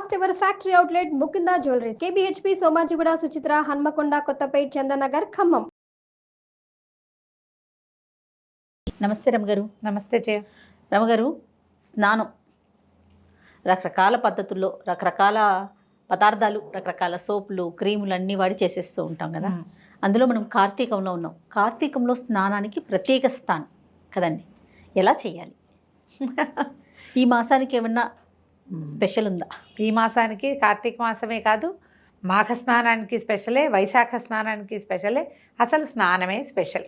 First ever factory outlet Mukunda jewelleries KBHP Somajiguda Suchitra Hanamkonda Kothapet Chandanagar Khammam. నమస్తే రమగారు. నమస్తే జయ. రమగారు, స్నానం రకరకాల పద్ధతుల్లో రకరకాల పదార్థాలు, రకరకాల సోపులు, క్రీములు అన్నీ వాడి చేసేస్తూ ఉంటాం కదా. అందులో మనం కార్తీకంలో ఉన్నాం. కార్తీకంలో స్నానానికి ప్రత్యేక స్థానం కదండి. ఎలా చేయాలి? ఈ మాసానికి ఏమన్నా స్పెషల్ ఉందా? ఈ మాసానికి కార్తీక మాసమే కాదు, మాఘ స్నానానికి స్పెషలే, వైశాఖ స్నానానికి స్పెషలే, అసలు స్నానమే స్పెషల్.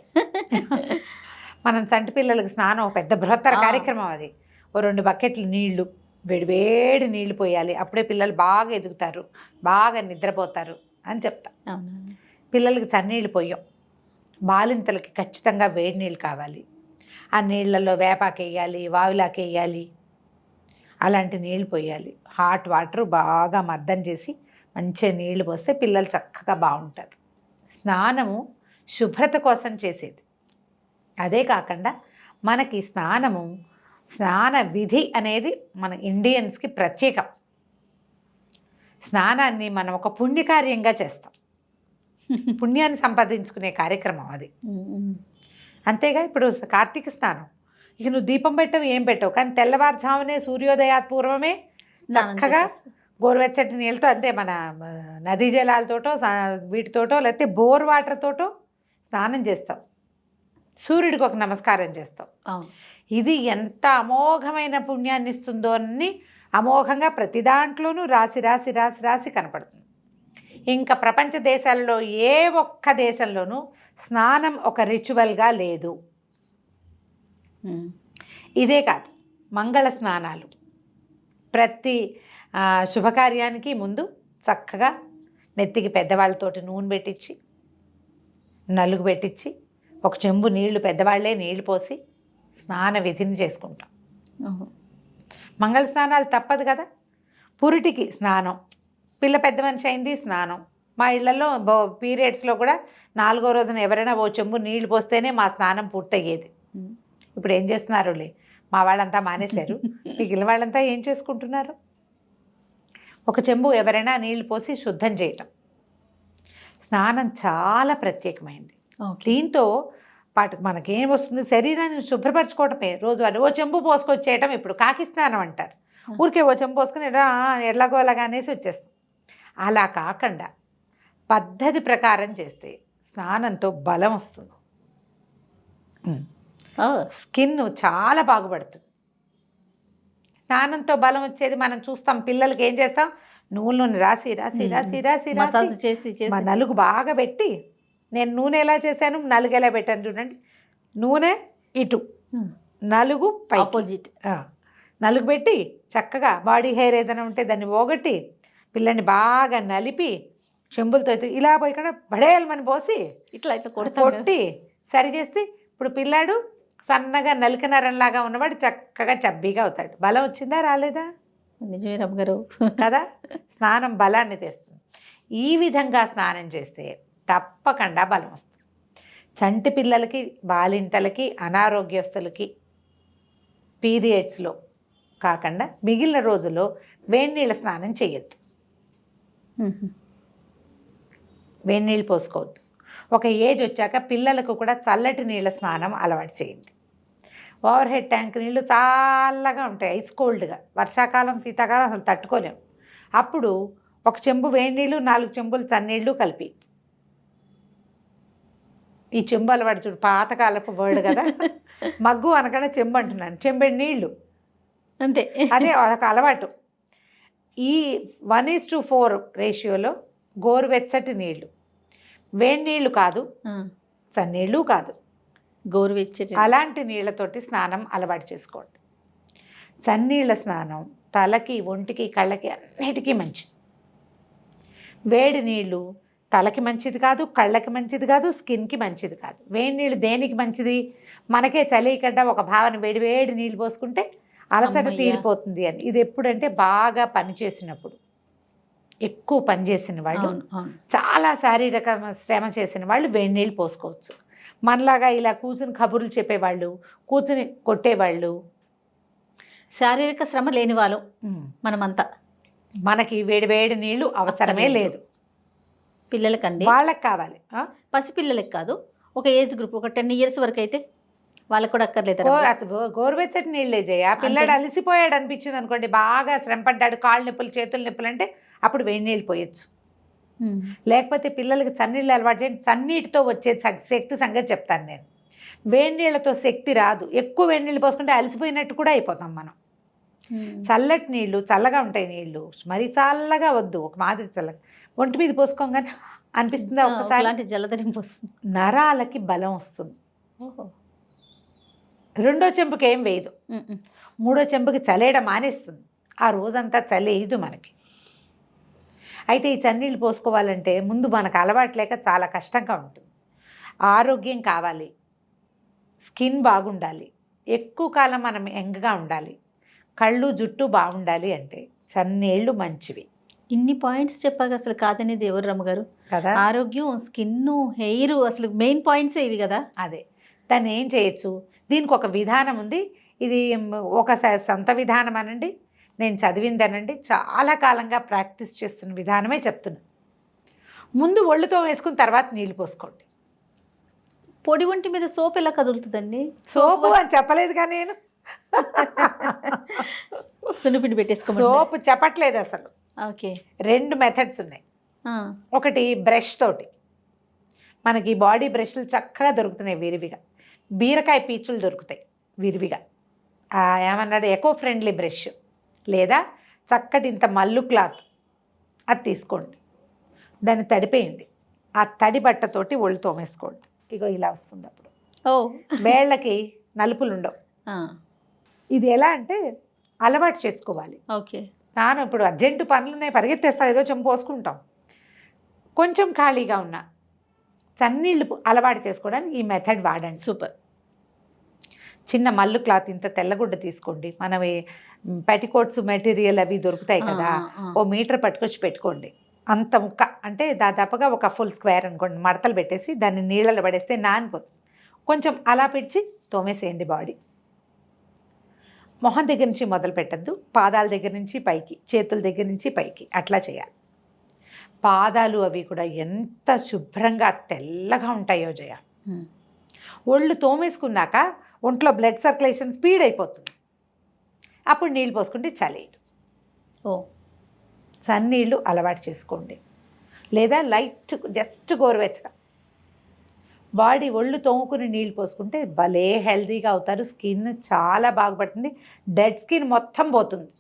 మనం చంటి పిల్లలకి స్నానం ఒక పెద్ద బృహత్తర కార్యక్రమం. అది ఓ 2 బకెట్లు నీళ్లు, వేడి నీళ్లు పోయాలి. అప్పుడే పిల్లలు బాగా ఎదుగుతారు, బాగా నిద్రపోతారు అని చెప్తా. పిల్లలకి చన్నీళ్ళు పోయాం. బాలింతలకి ఖచ్చితంగా వేడి నీళ్ళు కావాలి. ఆ నీళ్ళల్లో వేపాకు వేయాలి, వావిలాకు వేయాలి, అలాంటి నీళ్ళు పోయాలి. హాట్ వాటర్ బాగా మర్దన చేసి మంచిగా నీళ్లు పోస్తే పిల్లలు చక్కగా బాగుంటారు. స్నానము శుభ్రత కోసం చేసేది. అదే కాకుండా మనకి స్నాన విధి అనేది మన ఇండియన్స్కి ప్రత్యేకం. స్నానాన్ని మనం ఒక పుణ్యకార్యంగా చేస్తాం. పుణ్యాన్ని సంపాదించుకునే కార్యక్రమం అది. అంతేగా ఇప్పుడు కార్తీక స్నానం, ఇక నువ్వు దీపం పెట్టవు, ఏం పెట్టవు, కానీ తెల్లవారుజామునే సూర్యోదయాత్ పూర్వమే చక్కగా గోరువెచ్చటి నీళ్ళతో, అంతే మన నదీ జలాలతోటో వీటితోటో లేకపోతే బోర్ వాటర్తోటో స్నానం చేస్తావు. సూర్యుడికి ఒక నమస్కారం చేస్తావు. ఇది ఎంత అమోఘమైన పుణ్యాన్ని ఇస్తుందో అని అమోఘంగా ప్రతి దాంట్లోనూ రాసి రాసి రాసి రాసి కనపడుతుంది. ఇంకా ప్రపంచ దేశాల్లో ఏ ఒక్క దేశంలోనూ స్నానం ఒక రిచువల్గా లేదు. ఇదే కాదు, మంగళ స్నానాలు ప్రతి శుభకార్యానికి ముందు చక్కగా నెత్తికి పెద్దవాళ్ళతోటి నూనె పెట్టించి, నలుగు పెట్టించి, ఒక చెంబు నీళ్లు పెద్దవాళ్లే నీళ్లు పోసి స్నాన విధిని చేసుకుంటాం. మంగళ స్నానాలు తప్పదు కదా. పురిటికి స్నానం, పిల్ల పెద్ద మనిషి అయింది స్నానం. మా ఇళ్లలో పీరియడ్స్లో కూడా 4వ రోజున ఎవరైనా ఓ చెంబు నీళ్లు పోస్తేనే మా స్నానం పూర్తయ్యేది. ఇప్పుడు ఏం చేస్తున్నారులే, మా వాళ్ళంతా మానేశారు. మిగిలిన వాళ్ళంతా ఏం చేసుకుంటున్నారు? ఒక చెంబు ఎవరైనా నీళ్లు పోసి శుద్ధం చేయటం. స్నానం చాలా ప్రత్యేకమైంది. దీంతో పాటు మనకేం వస్తుంది, శరీరాన్ని శుభ్రపరచుకోవటమే రోజు. ఓ చెంబు పోసుకొచ్చేయటం ఇప్పుడు కాకి స్నానం అంటారు. ఊరికే ఓ చెంబు పోసుకొని ఎలాగో అలాగా అనేసి వచ్చేస్తాం. అలా కాకుండా పద్ధతి ప్రకారం చేస్తే స్నానంతో బలం వస్తుంది. స్కిన్ చాలా బాగుపడుతుంది. స్నానంతో బలం వచ్చేది మనం చూస్తాం. పిల్లలకి ఏం చేస్తాం, నూనె రాసి రాసి రాసి రాసి రాసి చేసి నలుగు బాగా పెట్టి, నేను నూనె ఎలా చేశాను, నలుగు ఎలా పెట్టాను చూడండి. నూనె ఇటు, నలుగు ఆపోజిట్, నలుగు పెట్టి చక్కగా బాడీ హెయిర్ ఏదైనా ఉంటే దాన్ని పోగొట్టి పిల్లని బాగా నలిపి చెంబులతో ఇలా పోయి ఇక్కడ పడేయాలని పోసి ఇట్లా ఇట్లా కొట్టి సరి చేస్తే ఇప్పుడు పిల్లాడు సన్నగా నలికనరంలాగా ఉన్నవాడు చక్కగా చబ్బీగా అవుతాడు. బలం వచ్చిందా రాలేదా? నిజమే రమ్మగారు కదా. స్నానం బలాన్ని తెస్తుంది. ఈ విధంగా స్నానం చేస్తే తప్పకుండా బలం వస్తుంది. చంటి పిల్లలకి, బాలింతలకి, అనారోగ్యస్తులకి పీరియడ్స్లో కాకుండా మిగిలిన రోజుల్లో వేడి నీళ్ళ స్నానం చేయొద్దు. వేడి నీళ్ళు పోసుకోవద్దు. ఒక ఏజ్ వచ్చాక పిల్లలకు కూడా చల్లటి నీళ్ళ స్నానం అలవాటు చేయండి. ఓవర్ హెడ్ ట్యాంక్ నీళ్ళు చల్లగా ఉంటాయి, ఐస్ కోల్డ్గా. వర్షాకాలం, శీతాకాలం అసలు తట్టుకోలేము. అప్పుడు ఒక చెంబు వేడి నీళ్ళు, 4 చెంబులు చన్నీళ్ళు కలిపి, ఈ చెంబు అలవాటు చూడు, పాతకాలపు వర్డ్ కదా. మగ్గు అనకుండా చెంబు అంటున్నాను, చెంబెడు నీళ్ళు అంతే. అదే ఒక అలవాటు. ఈ 1:4 రేషియోలో గోరువెచ్చటి నీళ్ళు, వేడి నీళ్ళు కాదు, చన్నీళ్ళు కాదు, గోరువెచ్చటి అలాంటి నీళ్ళతోటి స్నానం అలవాటు చేసుకోండి. చన్నీళ్ళ స్నానం తలకి, ఒంటికి, కళ్ళకి అన్నిటికీ మంచిది. వేడి నీళ్ళు తలకి మంచిది కాదు, కళ్ళకి మంచిది కాదు, స్కిన్కి మంచిది కాదు. వేడి నీళ్ళు దేనికి మంచిది? మనకే చలి కడ్డ ఒక భావన, వేడి వేడి నీళ్ళు పోసుకుంటే అలసట తీరిపోతుంది అని. ఇది ఎప్పుడంటే బాగా పనిచేసినప్పుడు, ఎక్కువ పనిచేసిన వాళ్ళు, చాలా శారీరక శ్రమ చేసిన వాళ్ళు వేడి నీళ్ళు పోసుకోవచ్చు. మనలాగా ఇలా కూర్చుని కబుర్లు చెప్పేవాళ్ళు, కూర్చుని కొట్టేవాళ్ళు, శారీరక శ్రమ లేని వాళ్ళు మనమంతా మనకి వేడి వేడి నీళ్లు అవసరమే లేదు. పిల్లలకండి, వాళ్ళకి కావాలి. పసిపిల్లలకి కాదు, ఒక ఏజ్ గ్రూప్, ఒక 10 years వరకు అయితే వాళ్ళకి కూడా అక్కర్లేదు. గోరువెచ్చటి నీళ్ళే చేయ. పిల్లడు అలసిపోయాడు అనిపించింది అనుకోండి, బాగా శ్రమ పడ్డాడు, కాళ్ళు నొప్పులు చేతులు నొప్పులు అంటే అప్పుడు వేడి నీళ్ళు పోయొచ్చు. లేకపోతే పిల్లలకి చన్నీళ్ళు అలవాటు చేయండి. చన్నీటితో వచ్చే శక్తి సంగతి చెప్తాను నేను. వేడి నీళ్ళతో శక్తి రాదు. ఎక్కువ వేడి నీళ్ళు పోసుకుంటే అలసిపోయినట్టు కూడా అయిపోతాం మనం. చల్లటి నీళ్ళు, చల్లగా ఉంటాయి నీళ్ళు, మరి చల్లగా వద్దు, ఒక మాదిరి చల్లగా ఒంటి మీద పోసుకోగానే అనిపిస్తుందా ఒకసారి జలధరింపు వస్తుంది, నరాలకి బలం వస్తుంది. రెండో చెంపుకి ఏం వేయదు, మూడో చెంపుకి చలేయడం మానేస్తుంది. ఆ రోజంతా చలేయదు మనకి. అయితే ఈ చన్నీళ్ళు పోసుకోవాలంటే ముందు మనకు అలవాటు లేక చాలా కష్టంగా ఉంటుంది. ఆరోగ్యం కావాలి, స్కిన్ బాగుండాలి, ఎక్కువ కాలం మనం యంగ్గా ఉండాలి, కళ్ళు జుట్టు బాగుండాలి అంటే చన్నీళ్ళు మంచివి. ఇన్ని పాయింట్స్ చెప్పాక అసలు కాదనేది ఎవరు రమ్మగారు కదా. ఆరోగ్యం, స్కిన్, హెయిర్ అసలు మెయిన్ పాయింట్స్ ఇవి కదా. అదే దాన్ని ఏం చేయొచ్చు, దీనికి ఒక విధానం ఉంది. ఇది ఒక సొంత విధానం అనండి, నేను చదివిందనండి, చాలా కాలంగా ప్రాక్టీస్ చేస్తున్న విధానమే చెప్తున్నా. ముందు ఒళ్ళుతో వేసుకున్న తర్వాత నీళ్ళు పోసుకోండి. పొడి ఒంటి మీద సోప్ ఎలా కదులుతుందండి? సోపు అని చెప్పలేదుగా నేను. సున్నిపిండి పెట్టేసుకో. సోపు చెప్పట్లేదు అసలు. ఓకే, 2 మెథడ్స్ ఉన్నాయి. ఒకటి బ్రష్ తోటి, మనకి బాడీ బ్రష్లు చక్కగా దొరుకుతున్నాయి విరివిగా. బీరకాయ పీచులు దొరుకుతాయి విరివిగా. ఏమన్నాడు, ఎకో ఫ్రెండ్లీ బ్రష్, లేదా చక్కటి ఇంత మల్లు క్లాత్ అది తీసుకోండి, దాన్ని తడిపేయండి. ఆ తడి బట్టతోటి ఒళ్ళు తోమేసుకోండి. ఇగో ఇలా వస్తుంది. అప్పుడు వేళ్ళకి నలుపులు ఉండవు. ఇది ఎలా అంటే అలవాటు చేసుకోవాలి. ఓకే, నాను ఇప్పుడు అర్జెంటు పనులు ఉన్నాయి, పరిగెత్తేస్తా, ఏదో చెంపు పోసుకుంటాం. కొంచెం ఖాళీగా ఉన్నా చన్నీళ్ళు అలవాటు చేసుకోవడానికి ఈ మెథడ్ వాడండి. సూపర్. చిన్న మల్లు క్లాత్ ఇంత తెల్లగుడ్డ తీసుకోండి. మనవి పెటికోట్స్ మెటీరియల్ అవి దొరుకుతాయి కదా, ఓ మీటర్ పట్టుకొచ్చి పెట్టుకోండి. అంత ముక్క అంటే దాదాపుగా ఒక ఫుల్ స్క్వేర్ అనుకోండి, మడతలు పెట్టేసి దాన్ని నీళ్ళలో పడేస్తే నానిపోతుంది. కొంచెం అలా పిడిచి తోమేసేయండి బాడీ. మొహం దగ్గర నుంచి మొదలు పెట్టద్దు, పాదాల దగ్గర నుంచి పైకి, చేతుల దగ్గర నుంచి పైకి అట్లా చేయాలి. పాదాలు అవి కూడా ఎంత శుభ్రంగా తెల్లగా ఉంటాయో జయ. ఒళ్ళు తోమేసుకున్నాక ఒంట్లో బ్లడ్ సర్క్యులేషన్ స్పీడ్ అయిపోతుంది. అప్పుడు నీళ్ళు పోసుకుంటే చలేదు. చన్నీళ్ళు అలవాటు చేసుకోండి, లేదా లైట్ జస్ట్ గోరువెచ్చగా బాడీ ఒళ్ళు తోముకుని నీళ్ళు పోసుకుంటే భలే హెల్తీగా అవుతారు. స్కిన్ చాలా బాగుపడుతుంది, డెడ్ స్కిన్ మొత్తం పోతుంది.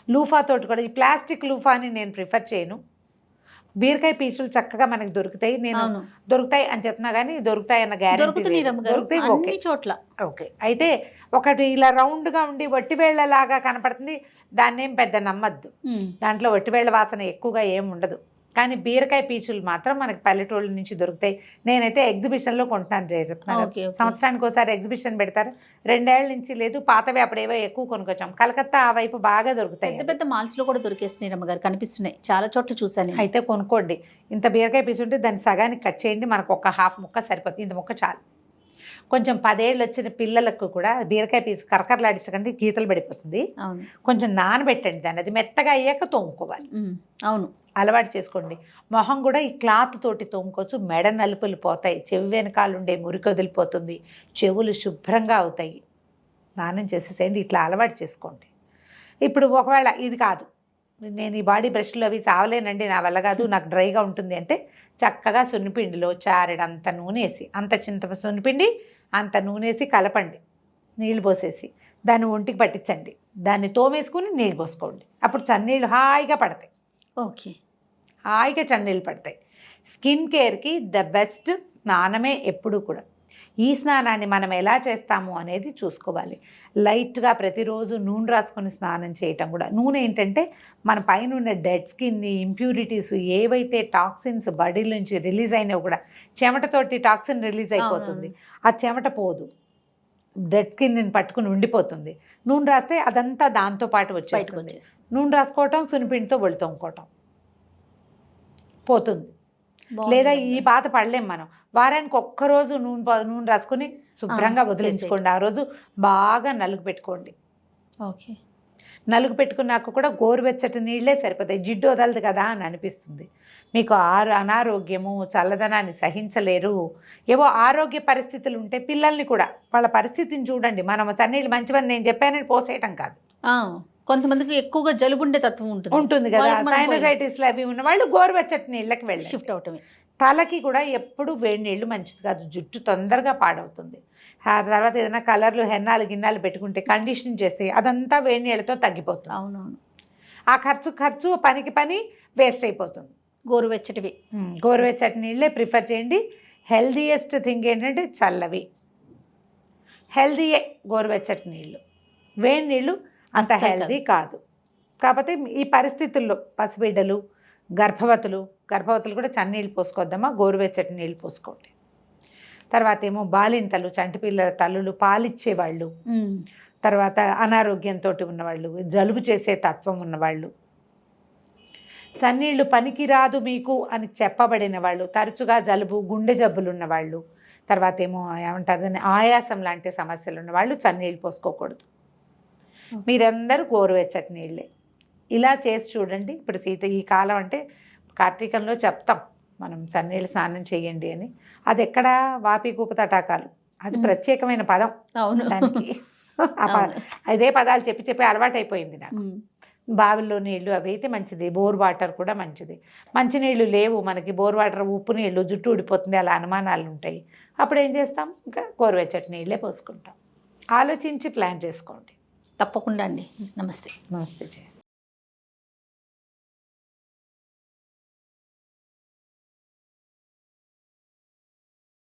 లూఫా తోటి కూడా, ఈ ప్లాస్టిక్ లూఫాని నేను ప్రిఫర్ చేయను. బీరకాయ పీచులు చక్కగా మనకి దొరుకుతాయి. నేను దొరుకుతాయి అని చెప్తున్నా కానీ దొరుకుతాయి అన్న గ్యారెంటీ దొరుకుతాయి. ఓకే చోట్ల ఓకే. అయితే ఒకటి ఇలా రౌండ్గా ఉండి వట్టివేళ్లలాగా కనపడుతుంది, దాన్ని ఏం పెద్ద నమ్మద్దు. దాంట్లో వట్టివేళ్ల వాసన ఎక్కువగా ఏం ఉండదు. కానీ బీరకాయ పీచులు మాత్రం మనకి పల్లెటూళ్ళ నుంచి దొరుకుతాయి. నేనైతే ఎగ్జిబిషన్లో కొంటున్నాను చెప్తున్నాను. సంవత్సరానికి ఒకసారి ఎగ్జిబిషన్ పెడతారు. 2 ఏళ్ల నుంచి లేదు, పాతవి అప్పుడేవో ఎక్కువ కొనుక్కొచ్చాం. కలకత్తా ఆ వైపు బాగా దొరుకుతాయి. పెద్ద పెద్ద మాల్స్లో కూడా దొరికేస్తున్నాయి రమ్మగారు, కనిపిస్తున్నాయి చాలా చోట్ల చూసాను. అయితే కొనుక్కోండి. ఇంత బీరకాయ పీచు ఉంటే దాన్ని సగానికి కట్ చేయండి, మనకు ఒక హాఫ్ ముక్క సరిపోతుంది. ఇంత ముక్క చాలు. కొంచెం 10 ఏళ్ళు వచ్చిన పిల్లలకు కూడా బీరకాయ పీచు కరకరలాడించకండి, గీతలు పడిపోతుంది. కొంచెం నానబెట్టండి దాన్ని, అది మెత్తగా అయ్యాక తోముకోవాలి. అవును, అలవాటు చేసుకోండి. మొహం కూడా ఈ క్లాత్ తోటి తోముకోవచ్చు. మెడ నలుపులు పోతాయి, చెవి వెనకాలుండే మురికి వదిలిపోతుంది, చెవులు శుభ్రంగా అవుతాయి. స్నానం చేసేసేయండి, ఇట్లా అలవాటు చేసుకోండి. ఇప్పుడు ఒకవేళ ఇది కాదు, నేను ఈ బాడీ బ్రష్లు అవి చావలేనండి, నా వల్ల కాదు, నాకు డ్రైగా ఉంటుంది అంటే చక్కగా సున్నిపిండిలో చారెడంత నూనె వేసి, అంత సున్నిపిండి అంత నూనె వేసి కలపండి, నీళ్ళు పోసేసి దాన్ని ఒంటికి పట్టించండి, దాన్ని తోమేసుకుని నీళ్ళు పోసుకోండి. అప్పుడు చన్నీళ్ళు హాయిగా పడతాయి. ఓకే, హాయిగా చన్నీళ్ళు పడతాయి. స్కిన్ కేర్కి ద బెస్ట్ స్నానమే ఎప్పుడు కూడా. ఈ స్నానాన్ని మనం ఎలా చేస్తాము అనేది చూసుకోవాలి. లైట్గా ప్రతిరోజు నూనె రాసుకొని స్నానం చేయటం కూడా. నూనె ఏంటంటే మన పైన ఉన్న డెడ్ స్కిన్ని, ఇంప్యూరిటీస్, ఏవైతే టాక్సిన్స్ బాడీ నుంచి రిలీజ్ అయినవి కూడా, చెమటతోటి టాక్సిన్ రిలీజ్ అయిపోతుంది, ఆ చెమట పోదు, డెడ్ స్కిన్ని పట్టుకుని ఉండిపోతుంది. నూనె రాస్తే అదంతా దాంతోపాటు వచ్చేస్తుంది. నూనె రాసుకోవటం, సునిపిండితో ఒళ్ళు తోముకోవటం పోతుంది. లేదా ఈ బాధ పడలేం మనం. వారానికి ఒక్కరోజు నూనె రాసుకొని శుభ్రంగా వదిలించుకోండి. ఆ రోజు బాగా నలుగు పెట్టుకోండి. ఓకే, నలుగు పెట్టుకున్నాక కూడా గోరువెచ్చటి నీళ్ళే సరిపోతాయి. జిడ్డు వదలదు కదా అని అనిపిస్తుంది. మీకు అనారోగ్యము, చల్లదనాన్ని సహించలేరు, ఏవో ఆరోగ్య పరిస్థితులు ఉంటే పిల్లల్ని కూడా వాళ్ళ పరిస్థితిని చూడండి. మనం చన్నీళ్ళు మంచివని నేను చెప్పానని పోసేయటం కాదు. కొంతమందికి ఎక్కువగా జలుబుండే తత్వం ఉంటుంది కదా, సైనసైటిస్లు అవి ఉన్న వాళ్ళు గోరువెచ్చటి నీళ్ళకి వెళ్ళి షిఫ్ట్ అవటమే. తలకి కూడా ఎప్పుడు వేడి నీళ్ళు మంచిది కాదు, జుట్టు తొందరగా పాడవుతుంది. తర్వాత ఏదైనా కలర్లు హెన్నాలు గిన్నాలు పెట్టుకుంటే కండిషనింగ్ చేస్తే అదంతా వేడి నీళ్ళతో తగ్గిపోతుంది. అవునవును. ఆ ఖర్చు పనికి పని వేస్ట్ అయిపోతుంది. గోరువెచ్చటివి, గోరువెచ్చటి నీళ్ళే ప్రిఫర్ చేయండి. హెల్దీయెస్ట్ థింగ్ ఏంటంటే చల్లవి, హెల్దీయే గోరువెచ్చటి నీళ్ళు. వేడి నీళ్ళు అంత హెల్దీ కాదు. కాకపోతే ఈ పరిస్థితుల్లో పసిబిడ్డలు, గర్భవతులు కూడా చన్నీళ్ళు పోసుకోవద్దమ్మా, గోరువెచ్చటి నీళ్ళు పోసుకోండి. తర్వాత ఏమో బాలింతలు, చంటి పిల్లల తల్లులు, పాలిచ్చేవాళ్ళు, తర్వాత అనారోగ్యంతో ఉన్నవాళ్ళు, జలుబు చేసే తత్వం ఉన్నవాళ్ళు, చన్నీళ్ళు పనికిరాదు మీకు అని చెప్పబడిన వాళ్ళు, తరచుగా జలుబు గుండె జబ్బులు ఉన్నవాళ్ళు, తర్వాత ఏమో ఏమంటారు ఆయాసం లాంటి సమస్యలు ఉన్నవాళ్ళు చన్నీళ్ళు పోసుకోకూడదు. మీరందరూ గోరువెచ్చటి నీళ్ళే ఇలా చేసి చూడండి. ఇప్పుడు ఈ కాలం అంటే కార్తీకంలో చెప్తాం మనం చన్నీళ్ళు స్నానం చేయండి అని. అది ఎక్కడ వాపి కూప తటాకాలు, అది ప్రత్యేకమైన పదం. అవును, దానికి అదే పదాలు చెప్పి అలవాటు అయిపోయింది నాకు. బావిల్లో నీళ్లు అవి అయితే మంచిది, బోర్ వాటర్ కూడా మంచిది. మంచినీళ్ళు లేవు మనకి, బోర్ వాటర్ ఉప్పు నీళ్ళు, జుట్టు ఊడిపోతుంది, అలా అనుమానాలు ఉంటాయి. అప్పుడు ఏం చేస్తాం, ఇంకా గోరువెచ్చటి నీళ్ళే పోసుకుంటాం. ఆలోచించి ప్లాన్ చేసుకోండి. తప్పకుండా అండి. నమస్తే. నమస్తే జయ.